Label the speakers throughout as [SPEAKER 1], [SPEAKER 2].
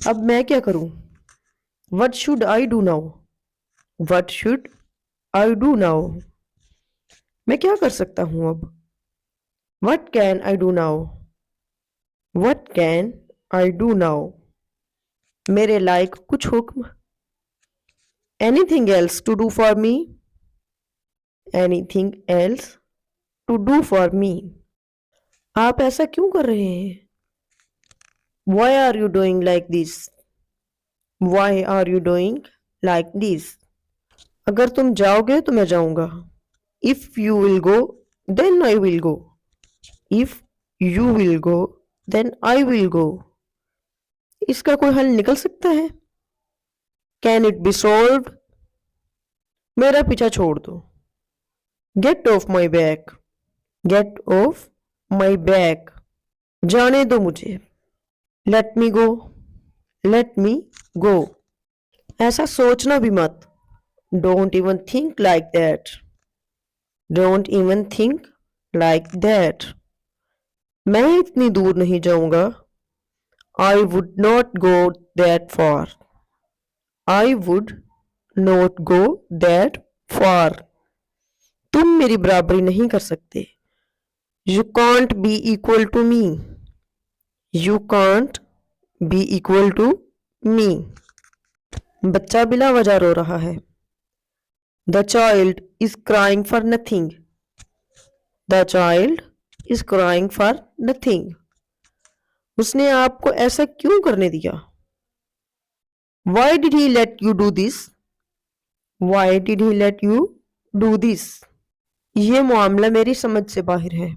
[SPEAKER 1] अब मैं क्या करूं? What should I do now? What should I do now? मैं क्या कर सकता हूं अब? What can I do now? What can I do now? मेरे लायक कुछ हुक्म? Anything else to do for me? Anything else to do for me? आप ऐसा क्यों कर रहे हैं? Why are you doing like this? Why are you doing like this? अगर तुम जाओगे तो मैं जाऊंगा. If you will go, then I will go. If you will go, then I will go. इसका कोई हल निकल सकता है? Can it be solved? मेरा पीछा छोड़ दो. Get off my back. Get off my back. जाने दो मुझे. Let me go. Let me go. ऐसा सोचना भी मत. Don't even think like that. Don't even think like that. मैं इतनी दूर नहीं जाऊंगा. I would not go that far. I would not go that far. तुम मेरी बराबरी नहीं कर सकते. You can't be equal to me. You can't be equal to me. बच्चा बिला वजह रो रहा है. The child is crying for nothing. The child is crying for nothing. उसने आपको ऐसा क्यों करने दिया? Why did he let you do this? Why did he let you do this? ये मामला मेरी समझ से बाहर है.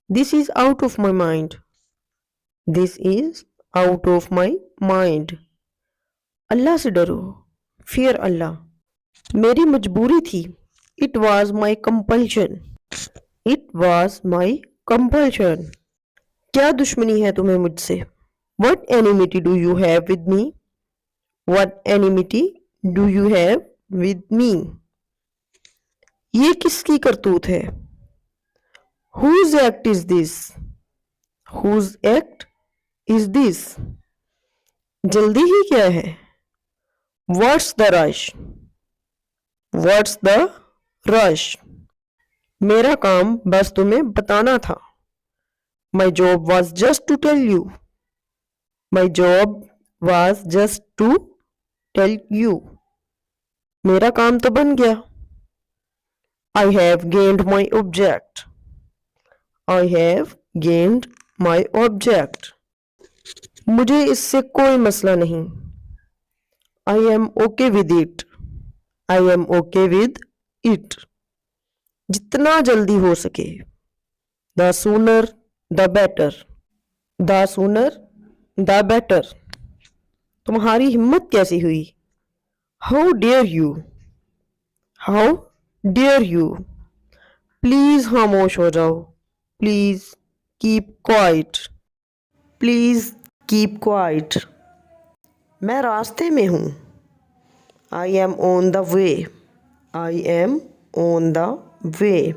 [SPEAKER 1] This is out of my mind. This is out of my mind. अल्लाह से डरो. Fear Allah. मेरी मजबूरी थी. It was my compulsion. It was my compulsion. क्या दुश्मनी है तुम्हें मुझसे? What enmity do you have with me? What enmity do you have with me? ये किसकी करतूत है? Whose act is this? Whose act is this? जल्दी ही क्या है? What's the rush? What's the rush? मेरा काम बस तुम्हें बताना था. My job was just to tell you. My job was just to tell you. मेरा काम तो बन गया. I have gained my object. I have gained my object. मुझे इससे कोई मसला नहीं. I am okay with it. I am okay with it. जितना जल्दी हो सके. The sooner the better. The sooner the better. तुम्हारी हिम्मत कैसी हुई? How dare you? How dare you? Please खामोश हो जाओ. Please keep quiet. Please keep quiet. मैं रास्ते में हूँ. I am on the way. I am on the way.